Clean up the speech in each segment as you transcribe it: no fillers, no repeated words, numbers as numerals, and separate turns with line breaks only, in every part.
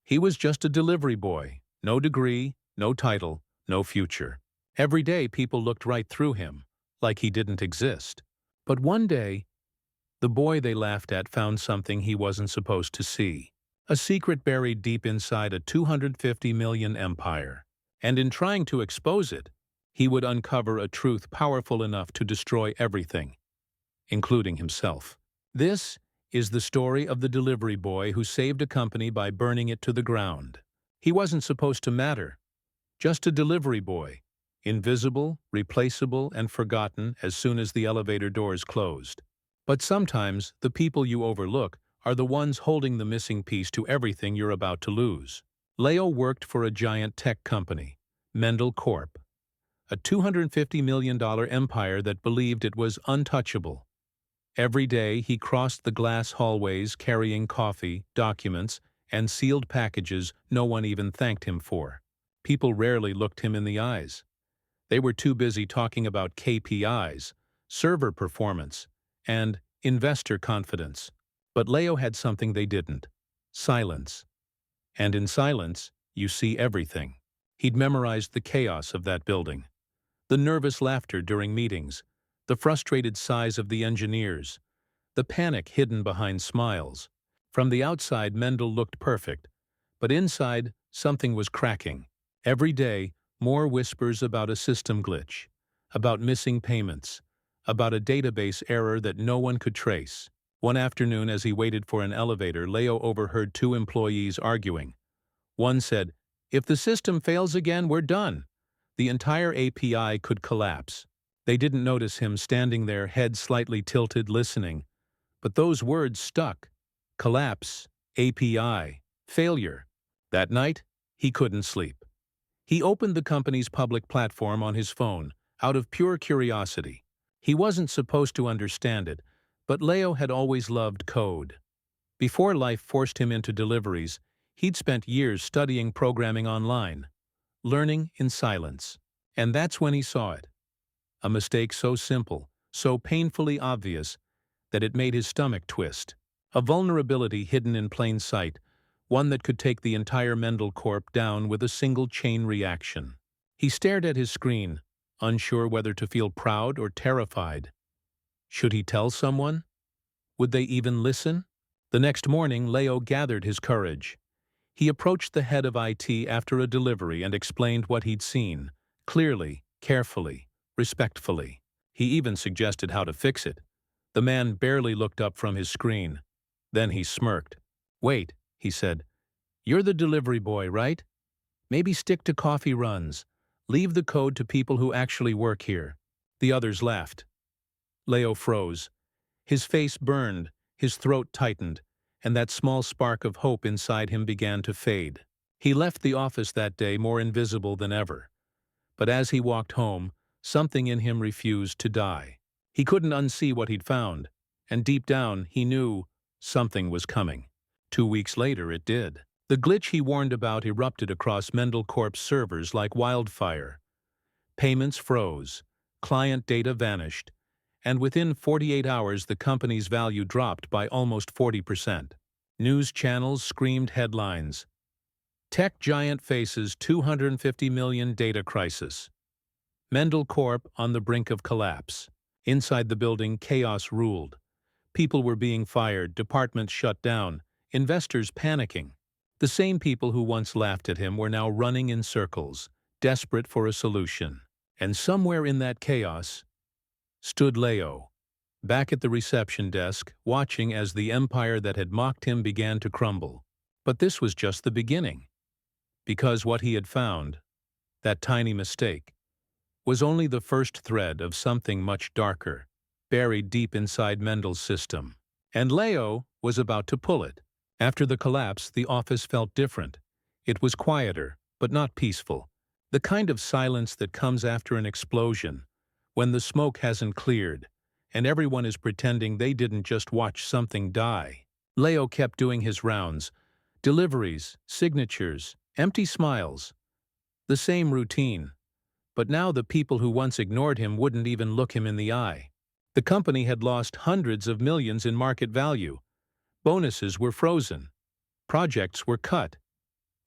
He was just a delivery boy, no degree, no title, no future. Every day people looked right through him, like he didn't exist. But one day, the boy they laughed at found something he wasn't supposed to see. A secret buried deep inside a 250 million empire. And in trying to expose it, he would uncover a truth powerful enough to destroy everything, including himself. This is the story of the delivery boy who saved a company by burning it to the ground. He wasn't supposed to matter. Just a delivery boy, invisible, replaceable, and forgotten as soon as the elevator doors closed. But sometimes, the people you overlook are the ones holding the missing piece to everything you're about to lose. Leo worked for a giant tech company, Mendel Corp., a $250 million empire that believed it was untouchable. Every day, he crossed the glass hallways carrying coffee, documents, and sealed packages no one even thanked him for. People rarely looked him in the eyes. They were too busy talking about KPIs, server performance, and investor confidence. But Leo had something they didn't: silence. And in silence, you see everything. He'd memorized the chaos of that building. The nervous laughter during meetings, the frustrated sighs of the engineers, the panic hidden behind smiles. From the outside, Mendel looked perfect, but inside, something was cracking. Every day, more whispers about a system glitch, about missing payments, about a database error that no one could trace. One afternoon, as he waited for an elevator, Leo overheard two employees arguing. One said, "If the system fails again, we're done." The entire API could collapse. They didn't notice him standing there, head slightly tilted, listening. But those words stuck. Collapse, API, failure. That night, he couldn't sleep. He opened the company's public platform on his phone, out of pure curiosity. He wasn't supposed to understand it, but Leo had always loved code. Before life forced him into deliveries, he'd spent years studying programming online, learning in silence. And that's when he saw it. A mistake so simple, so painfully obvious, that it made his stomach twist. A vulnerability hidden in plain sight, one that could take the entire Mendel Corp down with a single chain reaction. He stared at his screen, unsure whether to feel proud or terrified. Should he tell someone? Would they even listen? The next morning, Leo gathered his courage. He approached the head of IT after a delivery and explained what he'd seen, clearly, carefully, respectfully. He even suggested how to fix it. The man barely looked up from his screen. Then he smirked. "Wait," he said. "You're the delivery boy, right? Maybe stick to coffee runs. Leave the code to people who actually work here." The others laughed. Leo froze. His face burned, his throat tightened, and that small spark of hope inside him began to fade. He left the office that day more invisible than ever. But as he walked home, something in him refused to die. He couldn't unsee what he'd found, and deep down he knew something was coming. 2 weeks later it did. The glitch he warned about erupted across Mendel Corp's servers like wildfire. Payments froze, client data vanished, and within 48 hours the company's value dropped by almost 40%. News channels screamed headlines. Tech giant faces 250 million data crisis. Mendel Corp on the brink of collapse. Inside the building, chaos ruled. People were being fired, departments shut down, investors panicking. The same people who once laughed at him were now running in circles, desperate for a solution. And somewhere in that chaos stood Leo, back at the reception desk, watching as the empire that had mocked him began to crumble. But this was just the beginning. Because what he had found, that tiny mistake, was only the first thread of something much darker, buried deep inside Mendel's system. And Leo was about to pull it. After the collapse, the office felt different. It was quieter, but not peaceful. The kind of silence that comes after an explosion, when the smoke hasn't cleared, and everyone is pretending they didn't just watch something die. Leo kept doing his rounds. Deliveries, signatures, empty smiles. The same routine. But now the people who once ignored him wouldn't even look him in the eye. The company had lost hundreds of millions in market value. Bonuses were frozen. Projects were cut.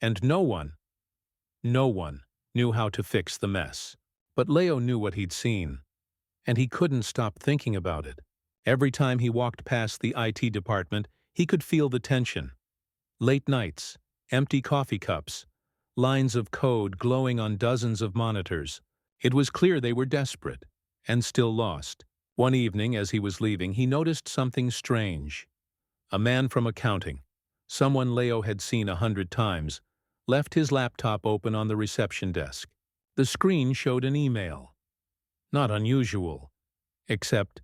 And no one knew how to fix the mess. But Leo knew what he'd seen, and he couldn't stop thinking about it. Every time he walked past the IT department, he could feel the tension. Late nights, empty coffee cups, lines of code glowing on dozens of monitors. It was clear they were desperate, and still lost. One evening, as he was leaving, he noticed something strange. A man from accounting, someone Leo had seen 100 times, left his laptop open on the reception desk. The screen showed an email. Not unusual, except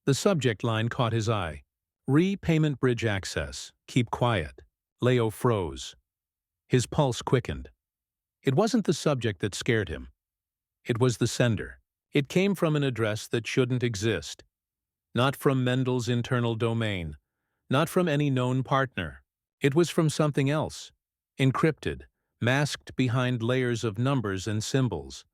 the subject line caught his eye. Repayment bridge access. Keep quiet. Leo froze. His pulse quickened. It wasn't the subject that scared him. It was the sender. It came from an address that shouldn't exist. Not from Mendel's internal domain. Not from any known partner. It was from something else. Encrypted, masked behind layers of numbers and symbols.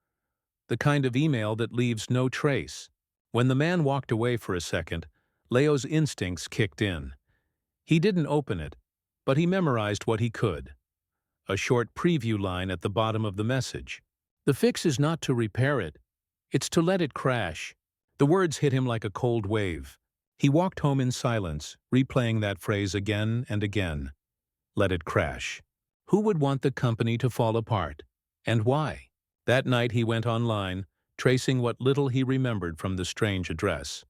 The kind of email that leaves no trace. When the man walked away for a second, Leo's instincts kicked in. He didn't open it, but he memorized what he could. A short preview line at the bottom of the message. The fix is not to repair it, it's to let it crash. The words hit him like a cold wave. He walked home in silence, replaying that phrase again and again. Let it crash. Who would want the company to fall apart? And why? That night he went online, tracing what little he remembered from the strange address.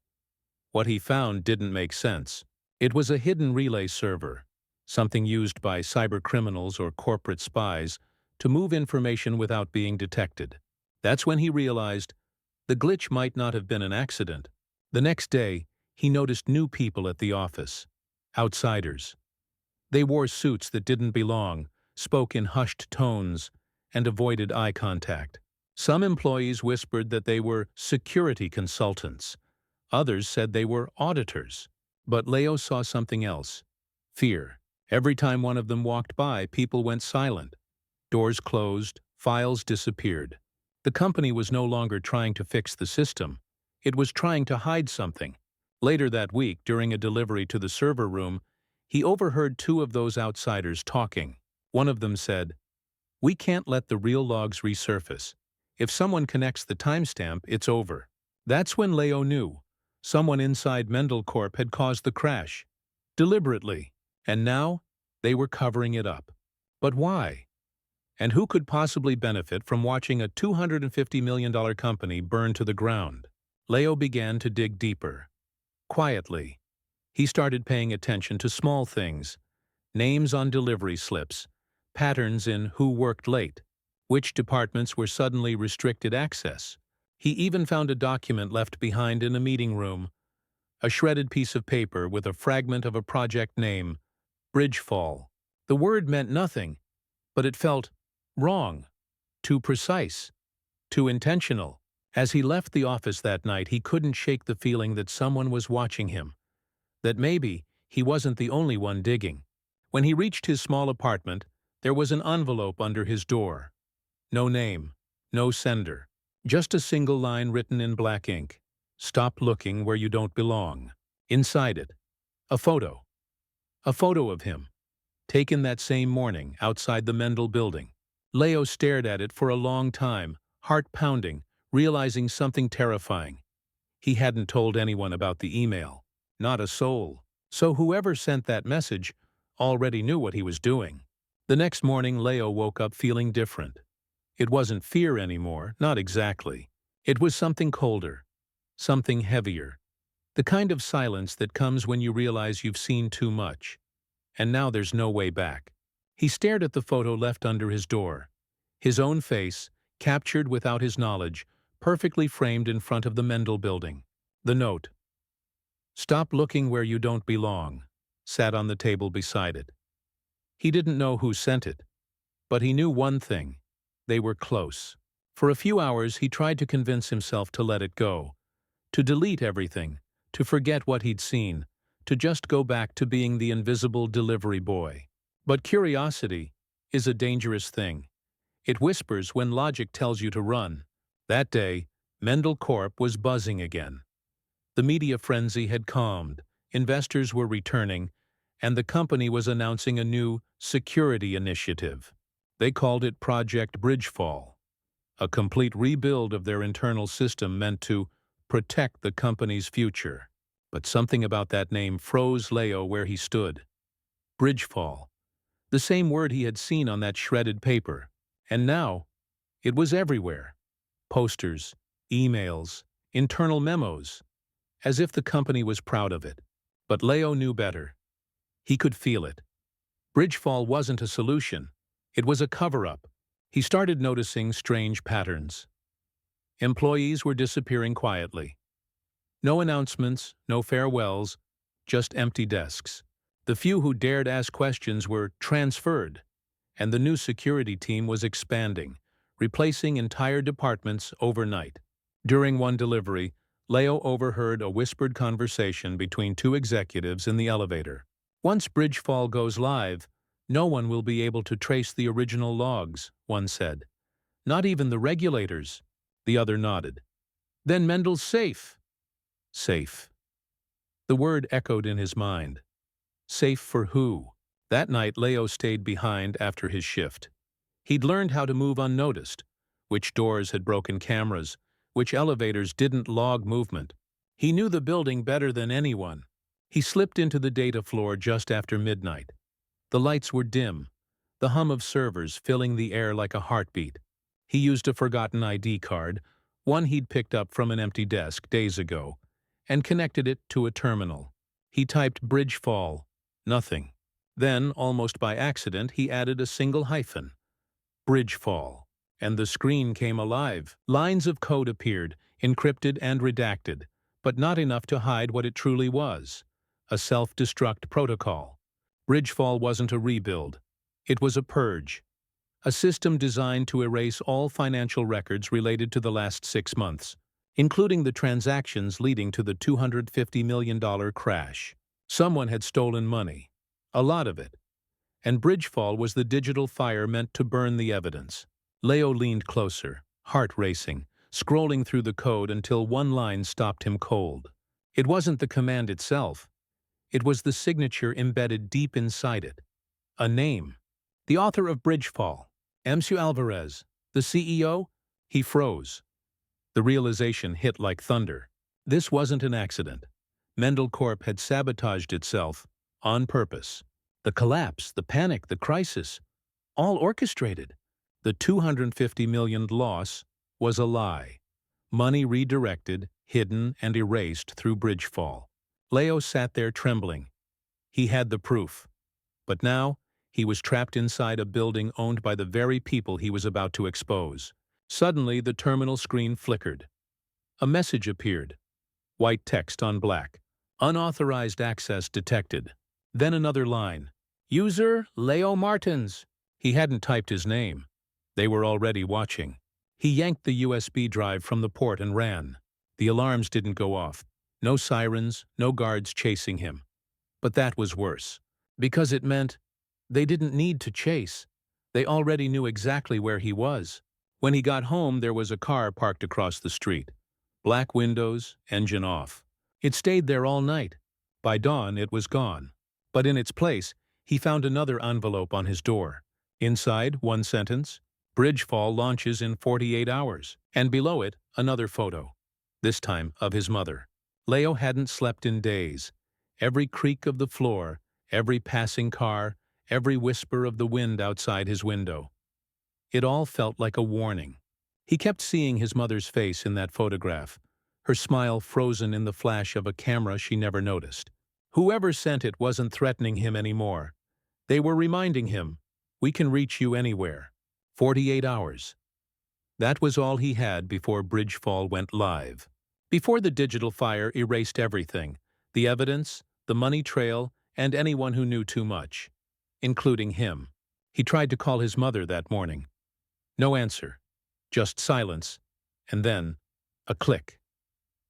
What he found didn't make sense. It was a hidden relay server, something used by cybercriminals or corporate spies to move information without being detected. That's when he realized the glitch might not have been an accident. The next day, he noticed new people at the office. Outsiders. They wore suits that didn't belong, spoke in hushed tones, and avoided eye contact. Some employees whispered that they were security consultants. Others said they were auditors. But Leo saw something else. Fear. Every time one of them walked by, people went silent. Doors closed, files disappeared. The company was no longer trying to fix the system. It was trying to hide something. Later that week, during a delivery to the server room, he overheard two of those outsiders talking. One of them said, "We can't let the real logs resurface. If someone connects the timestamp, it's over." That's when Leo knew. Someone inside Mendel Corp had caused the crash. Deliberately. And now, they were covering it up. But why? And who could possibly benefit from watching a $250 million company burn to the ground? Leo began to dig deeper. Quietly. He started paying attention to small things. Names on delivery slips. Patterns in who worked late. Which departments were suddenly restricted access. He even found a document left behind in a meeting room. A shredded piece of paper with a fragment of a project name. Bridgefall. The word meant nothing, but it felt wrong, too precise, too intentional. As he left the office that night, he couldn't shake the feeling that someone was watching him, that maybe he wasn't the only one digging. When he reached his small apartment, there was an envelope under his door. No name, no sender, just a single line written in black ink. Stop looking where you don't belong. Inside it, a photo. A photo of him, taken that same morning outside the Mendel building. Leo stared at it for a long time, heart pounding, realizing something terrifying. He hadn't told anyone about the email, not a soul. So whoever sent that message already knew what he was doing. The next morning, Leo woke up feeling different. It wasn't fear anymore, not exactly. It was something colder, something heavier. The kind of silence that comes when you realize you've seen too much. And now there's no way back. He stared at the photo left under his door. His own face, captured without his knowledge, perfectly framed in front of the Mendel building. The note, "Stop looking where you don't belong," sat on the table beside it. He didn't know who sent it, but he knew one thing. They were close. For a few hours he tried to convince himself to let it go, to delete everything, to forget what he'd seen, to just go back to being the invisible delivery boy. But curiosity is a dangerous thing. It whispers when logic tells you to run. That day, Mendel Corp was buzzing again. The media frenzy had calmed, investors were returning, and the company was announcing a new security initiative. They called it Project Bridgefall, a complete rebuild of their internal system meant to protect the company's future. But something about that name froze Leo where he stood. Bridgefall, the same word he had seen on that shredded paper. And now, it was everywhere. Posters, emails, internal memos, as if the company was proud of it. But Leo knew better. He could feel it. Bridgefall wasn't a solution. It was a cover-up. He started noticing strange patterns. Employees were disappearing quietly. No announcements, no farewells, just empty desks. The few who dared ask questions were transferred, and the new security team was expanding, replacing entire departments overnight. During one delivery, Leo overheard a whispered conversation between two executives in the elevator. "Once Bridgefall goes live, no one will be able to trace the original logs," one said. "Not even the regulators," the other nodded. "Then Mendel's safe." Safe. The word echoed in his mind. Safe for who? That night, Leo stayed behind after his shift. He'd learned how to move unnoticed, which doors had broken cameras, which elevators didn't log movement. He knew the building better than anyone. He slipped into the data floor just after midnight. The lights were dim, the hum of servers filling the air like a heartbeat. He used a forgotten ID card, one he'd picked up from an empty desk days ago, and connected it to a terminal. He typed Bridgefall, nothing. Then, almost by accident, he added a single hyphen. Bridgefall. And the screen came alive. Lines of code appeared, encrypted and redacted, but not enough to hide what it truly was. A self-destruct protocol. Bridgefall wasn't a rebuild. It was a purge. A system designed to erase all financial records related to the last 6 months, including the transactions leading to the $250 million crash. Someone had stolen money. A lot of it. And Bridgefall was the digital fire meant to burn the evidence. Leo leaned closer, heart racing, scrolling through the code until one line stopped him cold. It wasn't the command itself. It was the signature embedded deep inside it. A name. The author of Bridgefall. Monsieur Alvarez. The CEO? He froze. The realization hit like thunder. This wasn't an accident. Mendel Corp had sabotaged itself on purpose. The collapse, the panic, the crisis, all orchestrated. The $250 million loss was a lie. Money redirected, hidden, and erased through Bridgefall. Leo sat there trembling. He had the proof. But now, he was trapped inside a building owned by the very people he was about to expose. Suddenly, the terminal screen flickered. A message appeared. White text on black. Unauthorized access detected. Then another line. User Leo Martins. He hadn't typed his name. They were already watching. He yanked the USB drive from the port and ran. The alarms didn't go off. No sirens, no guards chasing him. But that was worse. Because it meant they didn't need to chase. They already knew exactly where he was. When he got home, there was a car parked across the street. Black windows, engine off. It stayed there all night. By dawn, it was gone. But in its place, he found another envelope on his door. Inside, one sentence. Bridgefall launches in 48 hours. And below it, another photo. This time of his mother. Leo hadn't slept in days. Every creak of the floor, every passing car, every whisper of the wind outside his window. It all felt like a warning. He kept seeing his mother's face in that photograph, her smile frozen in the flash of a camera she never noticed. Whoever sent it wasn't threatening him anymore. They were reminding him, "We can reach you anywhere." 48 hours. That was all he had before Bridgefall went live. Before the digital fire erased everything, the evidence, the money trail, and anyone who knew too much, including him. He tried to call his mother that morning. No answer, just silence, and then a click.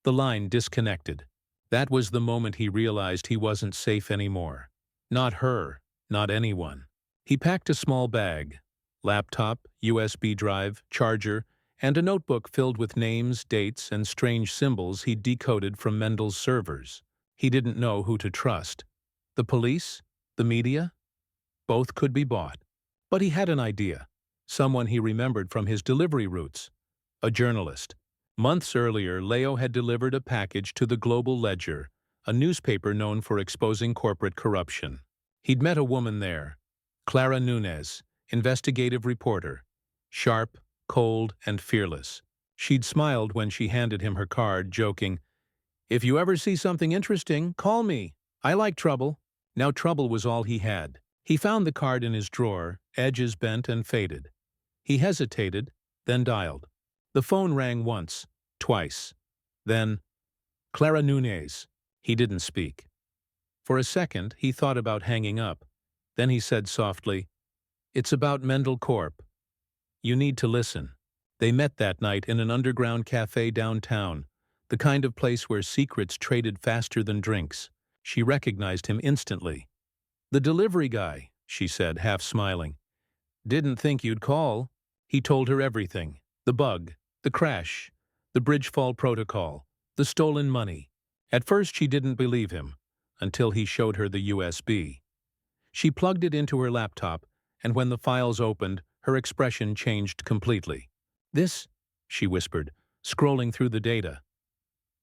The line disconnected. That was the moment he realized he wasn't safe anymore. Not her, not anyone. He packed a small bag, laptop, USB drive, charger, and a notebook filled with names, dates, and strange symbols he'd decoded from Mendel's servers. He didn't know who to trust. The police? The media? Both could be bought. But he had an idea. someone he remembered from his delivery routes, a journalist. Months earlier, Leo had delivered a package to the Global Ledger, a newspaper known for exposing corporate corruption. He'd met a woman there, Clara Nunez, investigative reporter, sharp, cold, and fearless. She'd smiled when she handed him her card, joking, "If you ever see something interesting, call me. I like trouble." Now trouble was all he had. He found the card in his drawer, edges bent and faded. He hesitated, then dialed. The phone rang once, twice. Then, "Clara Nunez." He didn't speak. For a second, he thought about hanging up. Then he said softly, "It's about Mendel Corp. You need to listen." They met that night in an underground cafe downtown, the kind of place where secrets traded faster than drinks. She recognized him instantly. "The delivery guy," she said, half smiling. "Didn't think you'd call." He told her everything. The bug, the crash, the Bridgefall protocol, the stolen money. At first she didn't believe him, until he showed her the USB. She plugged it into her laptop, and when the files opened, her expression changed completely. "This," she whispered, scrolling through the data.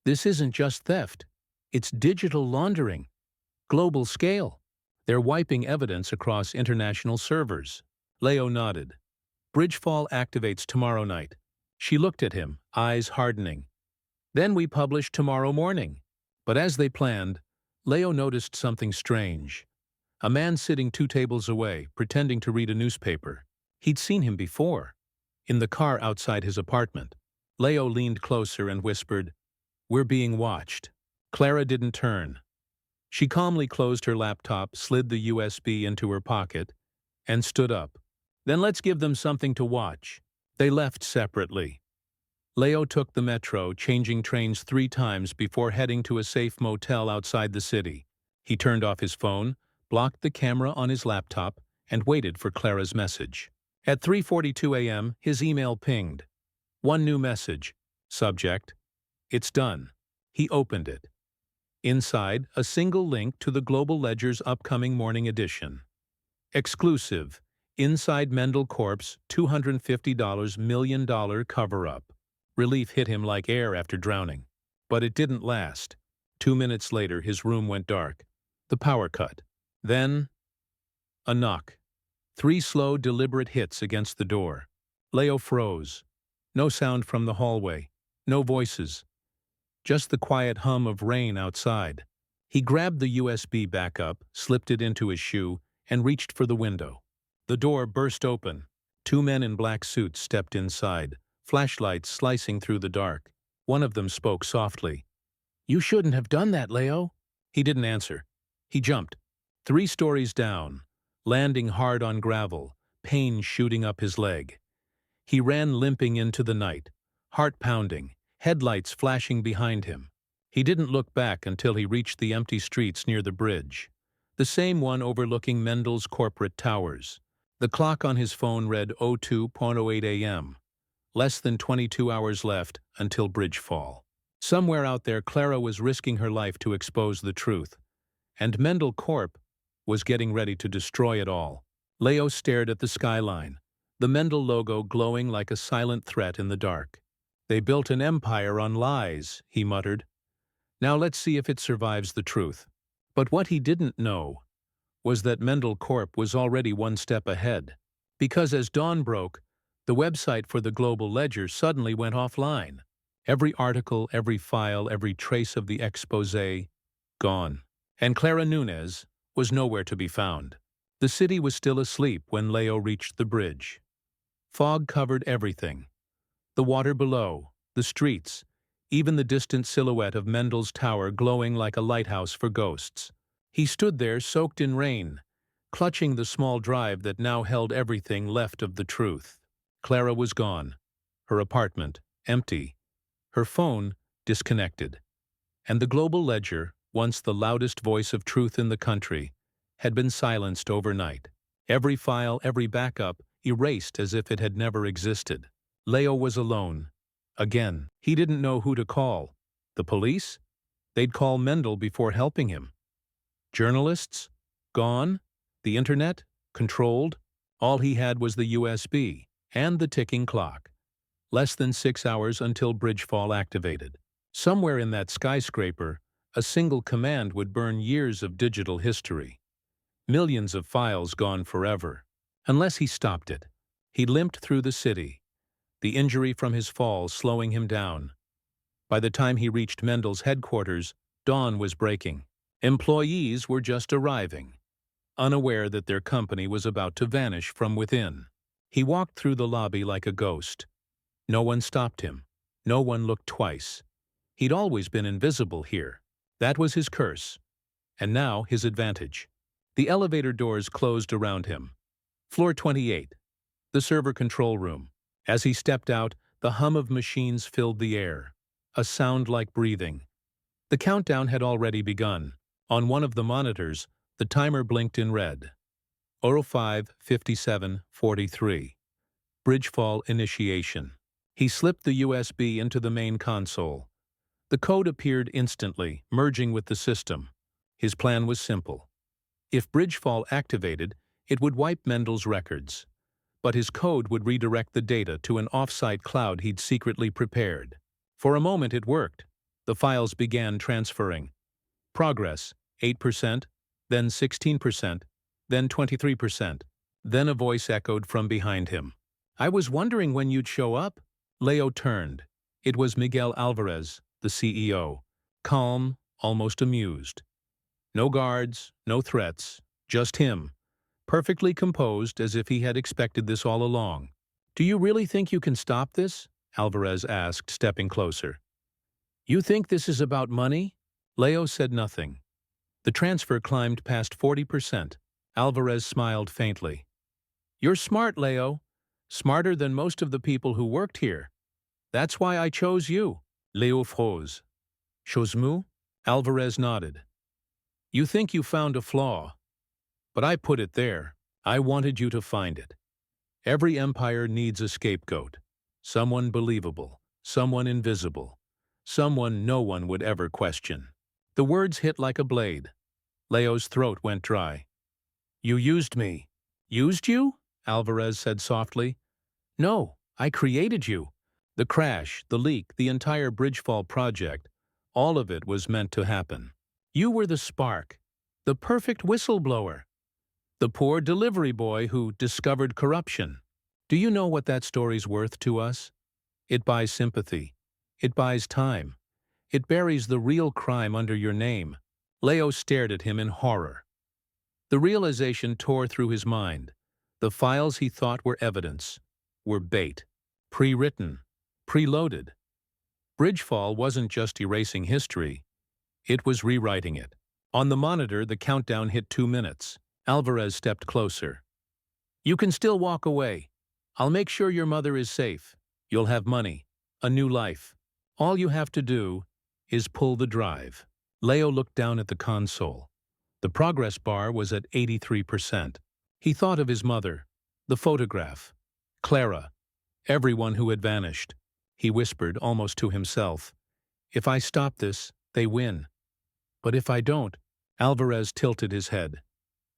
"This isn't just theft. It's digital laundering. Global scale. They're wiping evidence across international servers." Leo nodded. "Bridgefall activates tomorrow night." She looked at him, eyes hardening. "Then we publish tomorrow morning." But as they planned, Leo noticed something strange. A man sitting 2 tables away, pretending to read a newspaper. He'd seen him before, in the car outside his apartment. Leo leaned closer and whispered, "We're being watched." Clara didn't turn. She calmly closed her laptop, slid the USB into her pocket, and stood up. "Then let's give them something to watch." They left separately. Leo took the metro, changing trains 3 times before heading to a safe motel outside the city. He turned off his phone, blocked the camera on his laptop, and waited for Clara's message. At 3:42 a.m., his email pinged. One new message. Subject, "It's done." He opened it. Inside, a single link to the Global Ledger's upcoming morning edition. Exclusive. Inside Mendel Corp's $250 million cover-up. Relief hit him like air after drowning. But it didn't last. 2 minutes later, his room went dark. The power cut. Then, a knock. 3 slow, deliberate hits against the door. Leo froze. No sound from the hallway. No voices. Just the quiet hum of rain outside. He grabbed the USB backup, slipped it into his shoe, and reached for the window. The door burst open. 2 men in black suits stepped inside, flashlights slicing through the dark. One of them spoke softly. "You shouldn't have done that, Leo." He didn't answer. He jumped. 3 stories down, landing hard on gravel, pain shooting up his leg. He ran limping into the night, heart pounding, headlights flashing behind him. He didn't look back until he reached the empty streets near the bridge, the same one overlooking Mendel's corporate towers. The clock on his phone read 02:08 a.m. Less than 22 hours left until Bridgefall. Somewhere out there, Clara was risking her life to expose the truth, and Mendel Corp was getting ready to destroy it all. Leo stared at the skyline, the Mendel logo glowing like a silent threat in the dark. "They built an empire on lies," he muttered. "Now let's see if it survives the truth." But what he didn't know was that Mendel Corp was already 1 step ahead. Because as dawn broke, the website for the Global Ledger suddenly went offline. Every article, every file, every trace of the exposé, gone. And Clara Nunez was nowhere to be found. The city was still asleep when Leo reached the bridge. Fog covered everything. The water below, the streets, even the distant silhouette of Mendel's tower glowing like a lighthouse for ghosts. He stood there soaked in rain, clutching the small drive that now held everything left of the truth. Clara was gone. Her apartment, empty. Her phone, disconnected. And the Global Ledger, once the loudest voice of truth in the country, had been silenced overnight. Every file, every backup, erased as if it had never existed. Leo was alone. Again. He didn't know who to call. The police? They'd call Mendel before helping him. Journalists? Gone? The internet? Controlled? All he had was the USB. And the ticking clock. Less than 6 hours until Bridgefall activated. Somewhere in that skyscraper, a single command would burn years of digital history. Millions of files gone forever. Unless he stopped it. He limped through the city, the injury from his fall slowing him down. By the time he reached Mendel's headquarters, dawn was breaking. Employees were just arriving, unaware that their company was about to vanish from within. He walked through the lobby like a ghost. No one stopped him. No one looked twice. He'd always been invisible here. That was his curse. And now his advantage. The elevator doors closed around him. Floor 28. The server control room. As he stepped out, the hum of machines filled the air. A sound like breathing. The countdown had already begun. On one of the monitors, the timer blinked in red. 05:57:43. Bridgefall initiation. He slipped the USB into the main console. The code appeared instantly, merging with the system. His plan was simple. If Bridgefall activated, it would wipe Mendel's records. But his code would redirect the data to an off-site cloud he'd secretly prepared. For a moment it worked. The files began transferring. Progress, 8%, then 16%, then 23%. Then a voice echoed from behind him. "I was wondering when you'd show up." Leo turned. It was Miguel Alvarez, the CEO. Calm, almost amused. No guards, no threats, just him. Perfectly composed, as if he had expected this all along. "Do you really think you can stop this?" Alvarez asked, stepping closer. "You think this is about money?" Leo said nothing. The transfer climbed past 40%. Alvarez smiled faintly. "You're smart, Leo. Smarter than most of the people who worked here. That's why I chose you." Leo froze. "Chose me?" Alvarez nodded. "You think you found a flaw. But I put it there. I wanted you to find it. Every empire needs a scapegoat. Someone believable. Someone invisible. Someone no one would ever question." The words hit like a blade. Leo's throat went dry. "You used me." "Used you?" Alvarez said softly. "No, I created you. The crash, the leak, the entire Bridgefall project, all of it was meant to happen. You were the spark, the perfect whistleblower. The poor delivery boy who discovered corruption. Do you know what that story's worth to us? It buys sympathy. It buys time. It buries the real crime under your name." Leo stared at him in horror. The realization tore through his mind. The files he thought were evidence were bait. Pre-written. Preloaded. Bridgefall wasn't just erasing history. It was rewriting it. On the monitor, the countdown hit 2 minutes. Alvarez stepped closer. "You can still walk away. I'll make sure your mother is safe. You'll have money. A new life. All you have to do is pull the drive." Leo looked down at the console. The progress bar was at 83%. He thought of his mother, the photograph, Clara, everyone who had vanished. He whispered, almost to himself, "If I stop this, they win. But if I don't," Alvarez tilted his head,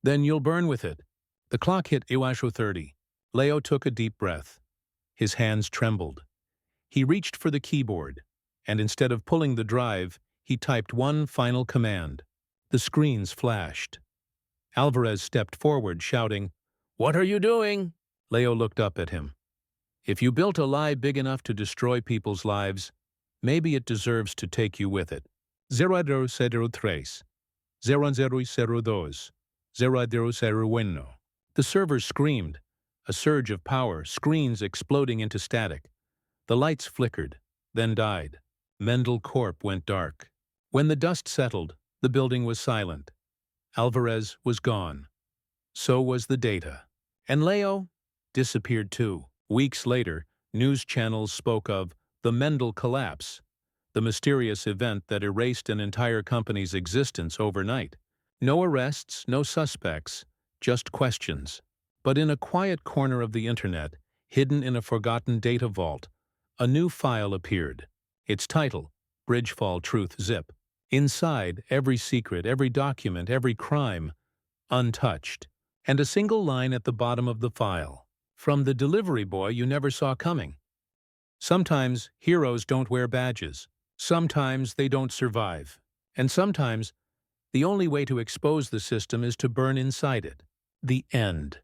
"then you'll burn with it." The clock hit 30. Leo took a deep breath. His hands trembled. He reached for the keyboard, and instead of pulling the drive, he typed one final command. The screens flashed. Alvarez stepped forward, shouting, "What are you doing?" Leo looked up at him. "If you built a lie big enough to destroy people's lives, maybe it deserves to take you with it. 0003, 0002, 0001. The server screamed, a surge of power, screens exploding into static. The lights flickered, then died. Mendel Corp went dark. When the dust settled, the building was silent. Alvarez was gone. So was the data. And Leo disappeared too. Weeks later, news channels spoke of the Mendel collapse, the mysterious event that erased an entire company's existence overnight. No arrests, no suspects, just questions. But in a quiet corner of the internet, hidden in a forgotten data vault, a new file appeared. Its title, Bridgefall Truth Zip. Inside, every secret, every document, every crime, untouched. And a single line at the bottom of the file. From the delivery boy you never saw coming. Sometimes heroes don't wear badges. Sometimes they don't survive. And sometimes the only way to expose the system is to burn inside it. The end.